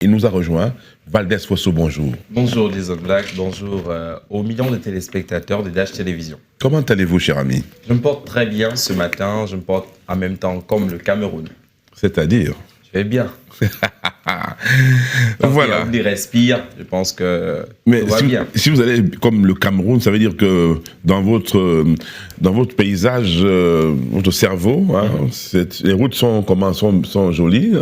Il nous a rejoint. Valdez Fosso, bonjour. Bonjour Jason Black, bonjour aux millions de téléspectateurs de Dash Télévision. Comment allez-vous, cher ami? Je me porte très bien ce matin, je me porte en même temps comme le Cameroun. C'est-à-dire? Je vais bien. Voilà. Il respire, je pense que Mais tout va bien. Si vous allez comme le Cameroun, ça veut dire que dans votre paysage, votre cerveau, hein, les routes sont jolies.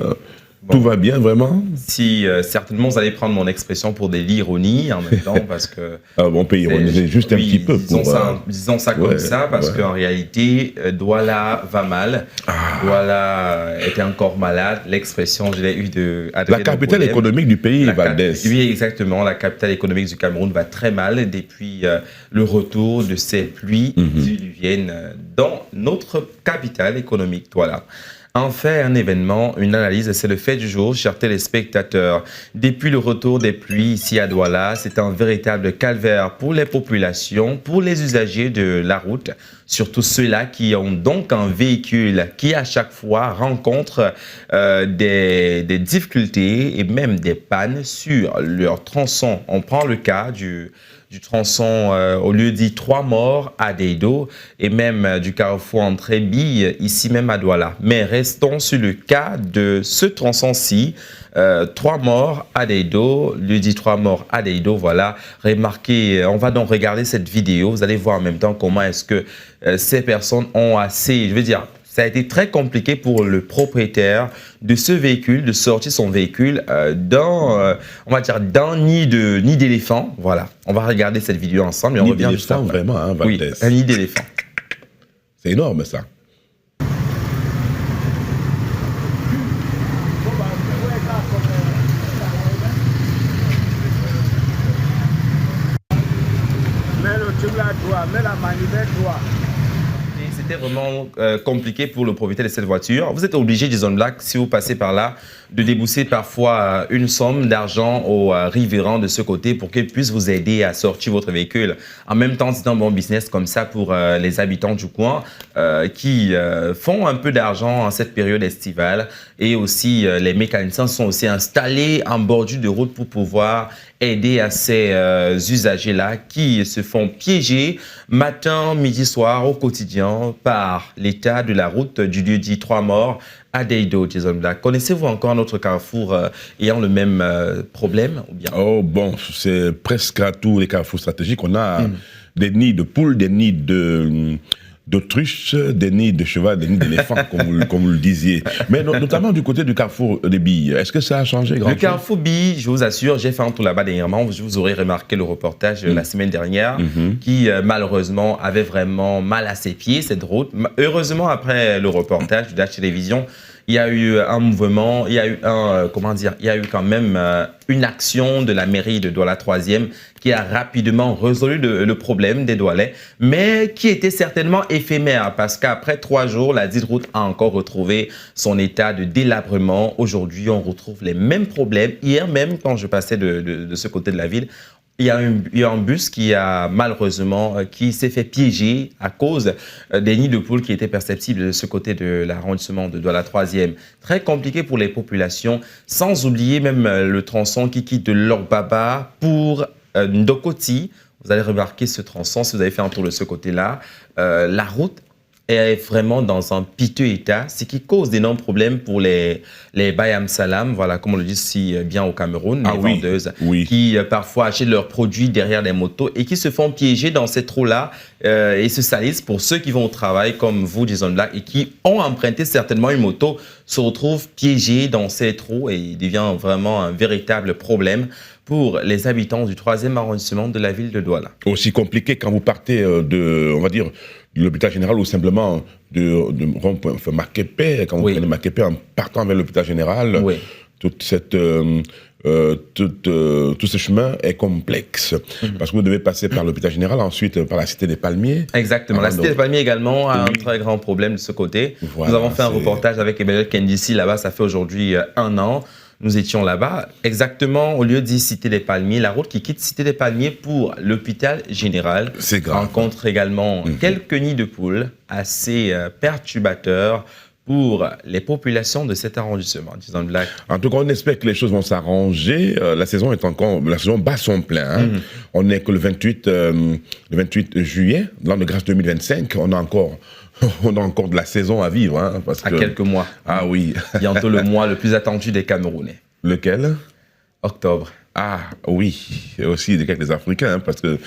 Tout va bien, vraiment? Si certainement vous allez prendre mon expression pour de l'ironie en même temps, parce que... On peut ironiser juste un petit peu. Disons ça comme ça, parce qu'en réalité, Douala va mal. Douala était encore malade. L'expression, je l'ai eue de... La capitale économique du pays, Valdez. Oui, exactement. La capitale économique du Cameroun va très mal depuis le retour de ces pluies diluviennes dans notre capitale économique, Douala. En fait, un événement, une analyse, c'est le fait du jour, chers téléspectateurs. Depuis le retour des pluies ici à Douala, c'est un véritable calvaire pour les populations, pour les usagers de la route, surtout ceux-là qui ont donc un véhicule qui à chaque fois rencontre des difficultés et même des pannes sur leur tronçon. On prend le cas du tronçon au lieu dit 3 morts à Deido et même du carrefour entre Ebi, ici même à Douala. Mais restons sur le cas de ce tronçon-ci. 3 morts à Deido, lieu dit 3 morts à Deido, voilà. Remarquez, on va donc regarder cette vidéo. Vous allez voir en même temps comment est-ce que ces personnes ont assez, je veux dire, ça a été très compliqué pour le propriétaire de ce véhicule, de sortir son véhicule dans, on va dire, d'un nid d'éléphant. Voilà, on va regarder cette vidéo ensemble et on revient juste après. Vraiment, hein, oui, un nid d'éléphant. C'est énorme, ça. Mets la manivelle droite. C'était vraiment compliqué pour le propriétaire de cette voiture. Vous êtes obligé, Jason Black, si vous passez par là, de débourser parfois une somme d'argent au riverain de ce côté pour qu'il puisse vous aider à sortir votre véhicule. En même temps, c'est un bon business comme ça pour les habitants du coin qui font un peu d'argent en cette période estivale. Et aussi, les mécaniciens sont aussi installés en bordure de route pour pouvoir aider à ces usagers-là qui se font piéger matin, midi, soir au quotidien par l'état de la route du lieu dit 3 morts à Deido, Jason Black. Connaissez-vous encore notre carrefour ayant le même problème ou bien? Oh bon, c'est presque à tous les carrefours stratégiques. On a des nids de poules, des nids d'autruches, des nids de cheval, des nids d'éléphants, comme vous le disiez. Mais notamment du côté du carrefour des billes, est-ce que ça a changé grand-chose? Le carrefour billes, je vous assure, j'ai fait un tour là-bas dernièrement. Vous aurez remarqué le reportage la semaine dernière qui, malheureusement, avait vraiment mal à ses pieds, cette route. Heureusement, après le reportage de Dash Télévision, il y a eu un mouvement, il y a eu il y a eu quand même une action de la mairie de Douala 3e qui a rapidement résolu le problème des Doualais, mais qui était certainement éphémère parce qu'après 3 jours, la dite route a encore retrouvé son état de délabrement. Aujourd'hui, on retrouve les mêmes problèmes. Hier même, quand je passais de ce côté de la ville, il y a un bus qui a malheureusement qui s'est fait piéger à cause des nids de poules qui étaient perceptibles de ce côté de l'arrondissement de Douala 3e. Très compliqué pour les populations, sans oublier même le tronçon qui quitte de Lorbaba pour Ndokoti. Vous allez remarquer ce tronçon si vous avez fait un tour de ce côté-là. La route est vraiment dans un piteux état, ce qui cause d'énormes problèmes pour les Bayam Salam, voilà, comme on le dit si bien au Cameroun, les vendeuses qui parfois achètent leurs produits derrière les motos et qui se font piéger dans ces trous-là et se salissent. Pour ceux qui vont au travail comme vous, Jason Black, et qui ont emprunté certainement une moto, se retrouvent piégés dans ces trous et il devient vraiment un véritable problème pour les habitants du 3e arrondissement de la ville de Douala. Aussi compliqué quand vous partez on va dire, de l'hôpital général ou simplement de rond-point, enfin, Makepe, quand vous prenez Makepe en partant vers l'hôpital général, tout ce chemin est complexe parce que vous devez passer par l'hôpital général, ensuite par la Cité des Palmiers. Exactement. La Cité des Palmiers également a un très grand problème de ce côté. Voilà, nous avons fait un reportage avec Emmanuel Kendissi là-bas, ça fait aujourd'hui 1 an. Nous étions là-bas, exactement au lieu de Cité des Palmiers, la route qui quitte Cité des Palmiers pour l'hôpital général rencontre également quelques nids de poules assez perturbateurs pour les populations de cet arrondissement, Jason Black? En tout cas, on espère que les choses vont s'arranger. La saison bat son plein. Hein. On n'est que le 28 juillet, l'an de grâce 2025. On a encore de la saison à vivre. Hein, quelques mois. Ah oui. Bientôt le mois le plus attendu des Camerounais. Lequel? Octobre. Ah oui, et aussi des quelques Africains, hein, parce que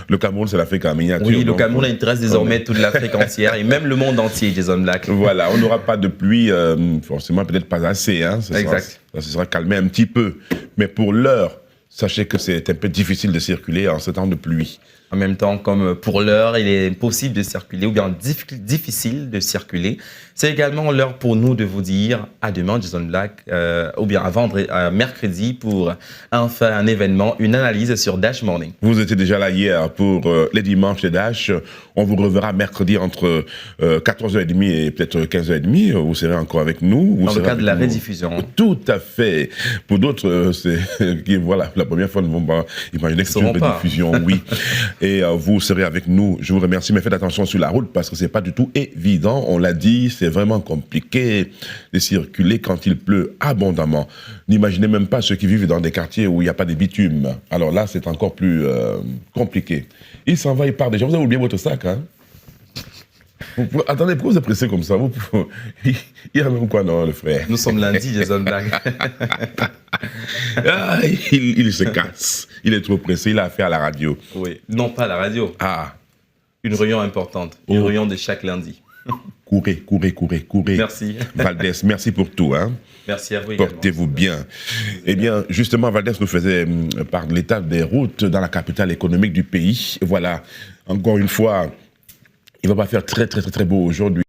le Cameroun, c'est l'Afrique en miniature. Oui, le Cameroun intéresse désormais toute l'Afrique entière et même le monde entier, Jason Black. Voilà, on n'aura pas de pluie, forcément peut-être pas assez. Hein, exact. Ça se sera calmé un petit peu. Mais pour l'heure, sachez que c'est un peu difficile de circuler en ce temps de pluie. En même temps, comme pour l'heure, il est possible de circuler ou bien difficile de circuler. C'est également l'heure pour nous de vous dire à demain, Jason Black, ou bien à mercredi pour un événement, une analyse sur Dash Morning. Vous étiez déjà là hier pour les dimanches de Dash. On vous reverra mercredi entre 14h30 et peut-être 15h30. Vous serez encore avec nous. Dans le cadre de la rediffusion. Tout à fait. Pour d'autres, qui voilà, la première fois, ne vont pas imaginer que c'est une rediffusion. Oui. Et vous serez avec nous. Je vous remercie, mais faites attention sur la route parce que c'est pas du tout évident. On l'a dit, c'est vraiment compliqué de circuler quand il pleut abondamment. N'imaginez même pas ceux qui vivent dans des quartiers où il n'y a pas de bitume. Alors là, c'est encore plus compliqué. Il s'en va, il part déjà. Vous avez oublié votre sac, hein? Attendez, pourquoi vous êtes pressé comme ça? Il y a même quoi, non, le frère? Nous sommes lundi, Jason Black. Il se casse. Il est trop pressé. Il a affaire à la radio. Oui, non pas à la radio. Ah. Une réunion importante. Une réunion de chaque lundi. Courez. Merci. Valdès, merci pour tout. Hein. Merci à vous également. Portez-vous bien. Eh bien, justement, Valdès nous faisait part de l'état des routes dans la capitale économique du pays. Voilà. Encore une fois, il ne va pas faire très beau aujourd'hui.